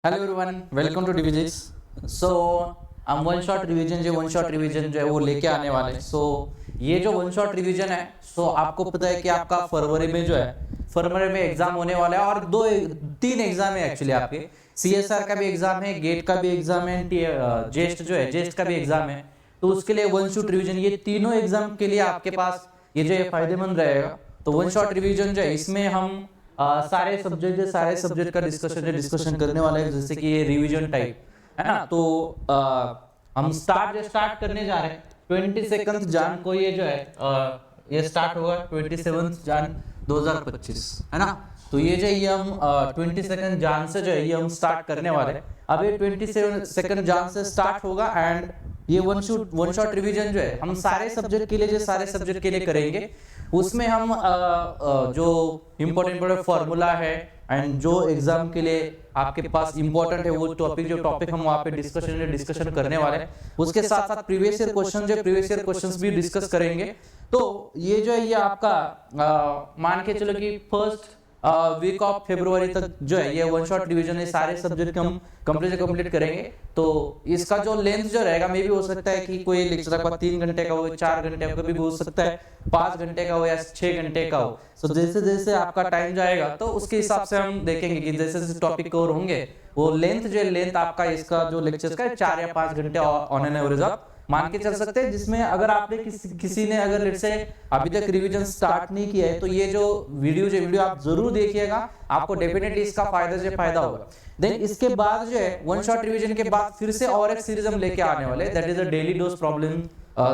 Hello everyone, welcome to डिविजिक्स। So हम one shot revision जो है वो लेके आने वाले हैं। ये जो वन शॉट रिवीजन है, आपको पता है कि आपका फरवरी में जो है फरवरी में एग्जाम होने वाला है और तीन एग्जाम है एक्चुअली आपके। सीएसआर का भी एग्जाम है, गेट का भी एग्जाम है, जेस्ट का भी एग्जाम है। तो उसके लिए वन शॉट रिवीजन, ये तीनों एग्जाम के लिए आपके पास ये जो है फायदेमंद रहेगा। तो वन शॉट रिवीजन जो है इसमें हम सारे सब्जेक्ट का डिस्कशन करने वाले हैं, जैसे कि ये रिवीजन टाइप है ना। तो हम स्टार्ट करने जा रहे हैं 22 जान को। ये जो है ये स्टार्ट होगा 27 जान 2025 है ना। तो ये जो ये हम 22 जान से जो है ये हम स्टार्ट करने वाले हैं। अब ये 27 जान से स्टार्ट होगा एंड ये वन शॉट रिवीजन जो है हम सारे सब्जेक्ट के लिए करेंगे। उसमें हम जो इम्पोर्टेंट फॉर्मूला है एंड जो एग्जाम के लिए आपके पास इंपॉर्टेंट है वो टॉपिक हम वहाँ पे डिस्कशन करने वाले हैं। उसके साथ साथ प्रीवियस ईयर क्वेश्चंस भी डिस्कस करेंगे। तो ये जो है ये आपका मान के चलो कि फर्स्ट वीक ऑफ फरवरी तक जो है ये वन शॉट रिवीजन है, सारे सब्जेक्ट हम कंप्लीट करेंगे। तो इसका जो लेंथ जो रहेगा मे भी हो सकता है कि कोई लेक्चर आपका 3 घंटे का हो, 4 घंटे का भी हो सकता है, 5 घंटे का हो या 6 घंटे का हो। तो जैसे जैसे आपका टाइम जाएगा तो उसके हिसाब से हम देखेंगे कि जैसे जैसे टॉपिक कवर होंगे वो लेंथ आपका इसका जो लेक्चर का 4 या 5 घंटे ऑन एन एवरेज आप मान के चल सकते हैं। जिसमें अगर आपने किसी ने अगर लेट्स से अभी तक रिवीजन स्टार्ट नहीं किया है तो ये जो वीडियो आप जरूर देखिएगा, आपको डेफिनेटली इसका फायदा होगा। देन इसके बाद जो है वन शॉट रिवीजन के बाद फिर से और एक सीरीज हम लेके आने वाले, that is a daily dose problem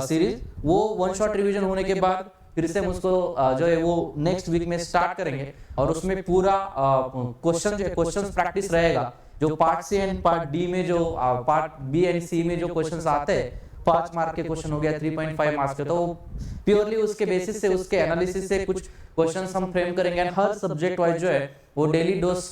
series. वो वन शॉट रिवीजन होने के बाद फिर से हम उसको जो है वो नेक्स्ट वीक में स्टार्ट करेंगे और उसमें पूरा क्वेश्चन प्रैक्टिस रहेगा। जो part C and part D में जो पार्ट बी एंड सी में जो क्वेश्चंस आते हैं, 5 मार्क के क्वेश्चन हो गया, 3.5 मार्क्स के, तो प्योरली उसके बेसिस से उसके एनालिसिस से कुछ क्वेश्चंस हम फ्रेम करेंगे एंड हर सब्जेक्ट वाइज जो है वो डेली डोज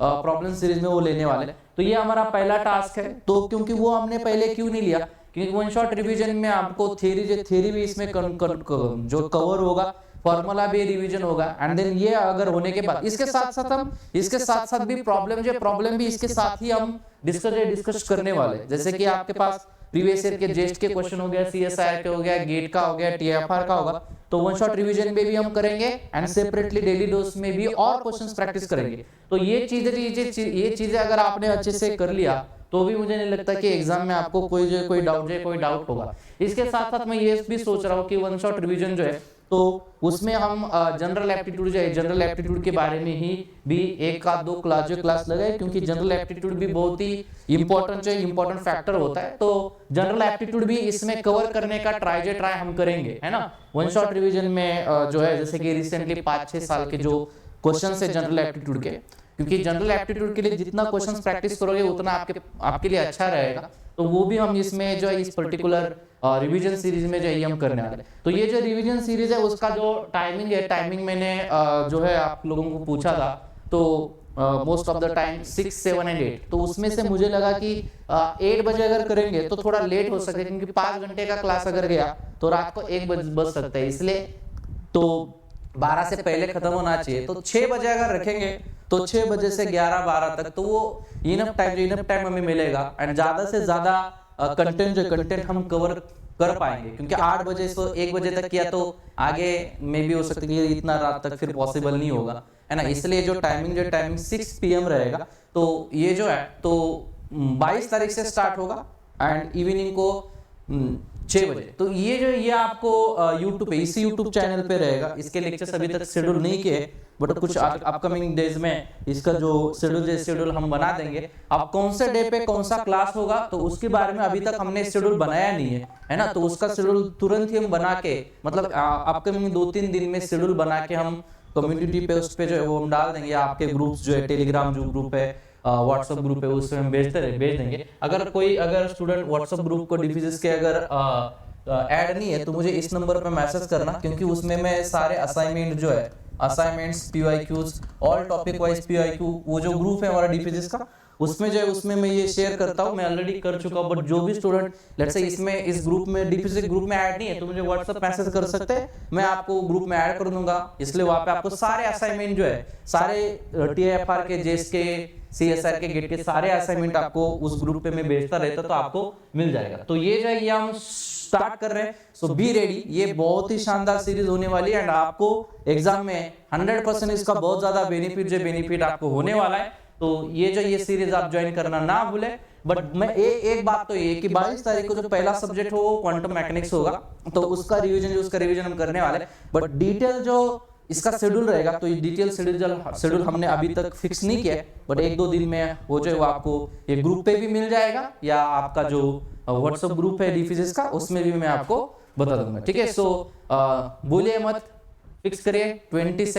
प्रॉब्लम सीरीज में वो लेने वाले हैं। तो ये हमारा पहला टास्क है। तो क्योंकि वो हमने पहले क्यों नहीं लिया, क्योंकि वन शॉट रिवीजन में आपको थ्योरी भी इसमें जो कवर होगा, फॉर्मूला भी रिवीजन होगा एंड देन ये अगर होने के बाद इसके साथ साथ भी प्रॉब्लम भी इसके साथ ही हम डिस्कस करने वाले हैं। जैसे कि आपके पास प्रीवियस ईयर के जेस्ट के क्वेश्चन हो गया, सीएसआर के हो गया, गेट का हो गया, टीएफआर का होगा, तो वन शॉट रिवीजन में भी हम करेंगे एंड सेपरेटली डेली डोज में भी और क्वेश्चंस प्रैक्टिस करेंगे। तो ये चीजें अगर आपने अच्छे से कर लिया तो भी मुझे नहीं लगता कि एग्जाम में आपको कोई डाउट होगा। इसके साथ साथ मैं ये भी सोच रहा हूँ कि वन शॉट रिवीजन जो है तो उसमें हम जनरल एप्टीट्यूड के बारे में ही भी एक का दो क्लास लगाए, क्योंकि जनरल एप्टीट्यूड भी बहुत ही इंपॉर्टेंट फैक्टर होता है। तो जनरल एप्टीट्यूड भी इसमें कवर करने का ट्राई हम करेंगे, है ना, वन शॉट रिवीजन में जो है जैसे कि रिसेंटली 5-6 साल के जो क्वेश्चन है जनरल एप्टीट्यूड के, क्योंकि जनरल एप्टीट्यूड के लिए जितना क्वेश्चन प्रैक्टिस करोगे उतना आपके लिए अच्छा रहेगा। तो वो भी हम इसमें जो है इस पर्टिकुलर रिवीजन सीरीज में जो है हम करने वाले। तो ये जो रिवीजन सीरीज है उसका जो टाइमिंग मैंने जो है आप लोगों को पूछा था, तो most of the time 6, 7 and 8। तो उसमें से मुझे लगा कि 8 बजे अगर करेंगे तो थोड़ा लेट हो सकता है, क्योंकि 5 घंटे का क्लास अगर गया तो रात को 1 बज सकता है, इसलिए तो 12 से पहले खत्म होना चाहिए। तो 6 बजे अगर रखेंगे तो 6 बजे से 11-12 तक तो वो इनफ टाइम हमें मिलेगा एंड ज्यादा से ज्यादा कंटेंट हम कवर कर पाएंगे। क्योंकि 8 बजे से 1 बजे तक किया तो आगे में भी हो सकता है कि इतना रात तक फिर पॉसिबल नहीं होगा, है ना। इसलिए जो टाइमिंग 6 PM रहेगा। तो ये जो है तो 22 तारीख से स्टार्ट होगा एंड इवनिंग को 6 बजे। तो ये आपको यूट्यूब पे, इसी यूट्यूब चैनल पे रहेगा। इसके लेक्चर्स अभी तक शेड्यूल नहीं किए, बट कुछ अपकमिंग डेज में इसका जो शेड्यूल हम बना देंगे। अब कौन से डे पे कौन सा क्लास होगा तो उसके बारे में अभी तक हमने शेड्यूल बनाया नहीं है ना। तो उसका शेड्यूल तुरंत ही हम बना के, मतलब अपकमिंग 2-3 दिन में शेड्यूल बना के हम कम्युनिटी पे उस पे जो है वो हम डाल देंगे। आपके ग्रुप्स जो है, टेलीग्राम जो ग्रुप है, व्हाट्सएप ग्रुप है, उसमें हम भेज देंगे। अगर स्टूडेंट व्हाट्सएप ग्रुप को डिफिजिक्स के अगर ऐड नहीं है तो मुझे इस नंबर पे मैसेज करना, क्योंकि उसमें मैं सारे assignments, PYQs, all topic wise PYQ, वो जो ग्रुप है हमारा डिफिजिक्स का, उसमें मैं ये शेयर करता हूँ। मैं ऑलरेडी कर चुका हूँ, बट जो भी स्टूडेंट लेट्स से इस ग्रुप में डिफिजिक्स ग्रुप में ऐड नहीं है तो मुझे व्हाट्सएप मैसेज कर सकते हैं, मैं आपको ग्रुप में ऐड कर दूंगा। इसलिए वहाँ पे आपको सारे असाइनमेंट जो है, सारे टीएफआर के, जेएस के, CSIR के गेट के सारे असाइनमेंट आपको उस ग्रुप पे मैं भेजता रहता, तो आपको मिल जाएगा। तो ये जो है ये हम स्टार्ट कर रहे हैं, सो बी रेडी। ये बहुत ही शानदार सीरीज होने वाली है एंड आपको एग्जाम में 100% इसका बहुत ज्यादा बेनिफिट आपको होने वाला है। तो ये सीरीज आप ज्वाइन करना ना भूले। बट मैं एक बात तो ये कि 22 तारीख को जो पहला सब्जेक्ट हो वो क्वांटम मैकेनिक्स होगा, तो उसका रिवीजन हम करने वाले हैं। बट डिटेल जो इसका शेड्यूल रहेगा, तो ये डिटेल शेड्यूल हमने अभी तक फिक्स नहीं किया है, बट 1-2 दिन में वो जो है वो आपको ये ग्रुप पे भी मिल जाएगा, या आपका जो व्हाट्सएप ग्रुप है डी फिजिक्स का, उसमें भी मैं आपको बता दूंगा। ठीक है, सो भूलिए मत, फिक्स करिए 22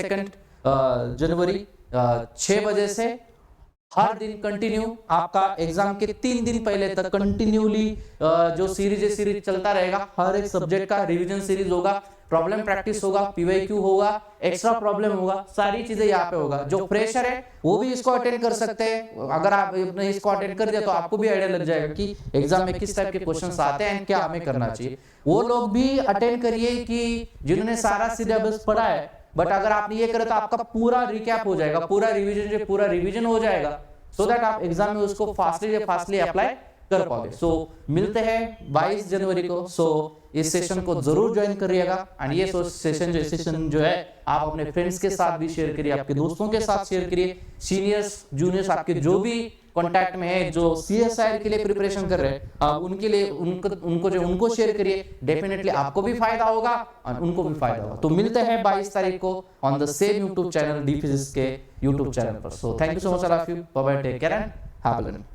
जनवरी 6 बजे से हर दिन कंटिन्यू आपका एग्जाम के 3 दिन पहले तक कंटिन्यूली जो सीरीज चलता रहेगा। हर एक सब्जेक्ट का रिवीजन सीरीज होगा, प्रॉब्लम प्रैक्टिस होगा, पीवाईक्यू होगा, एक्स्ट्रा प्रॉब्लम होगा, सारी चीजें यहाँ पे होगा। जो फ्रेशर है वो भी इसको अटेंड कर सकते हैं। अगर आप इसको अटेंड कर दिया तो आपको भी आइडिया लग जाएगा कि एग्जाम में किस टाइप के क्वेश्चंस आते हैं, क्या हमें करना चाहिए। वो लोग भी अटेंड करिए कि जिन्होंने सारा सिलेबस पढ़ा है, बट अगर आपने ये करे तो आपका पूरा रिकैप हो जाएगा, पूरा रिवीजन हो जाएगा, सो दैट आप एग्जाम में उसको फास्टली अप्लाई कर पाओगे। सो मिलते हैं 22 जनवरी को। सो इस सेशन को जरूर ज्वाइन करिएगा एंड ये सेशन जो है आप अपने फ्रेंड्स के साथ भी शेयर करिए, आपके दोस्तों के साथ शेयर करिए, सीनियर्स जूनियर्स आपके जो भी कांटेक्ट में है जो CSIR के लिए प्रिपरेशन कर रहे हैं, उनके लिए उनको शेयर करिए। डेफिनेटली आपको भी फायदा होगा और उनको भी फायदा होगा। तो मिलते हैं 22 तारीख को on the same YouTube channel, D physics के यूट्यूब चैनल पर। So thank you so much all of you, bye bye, take care and have a good day.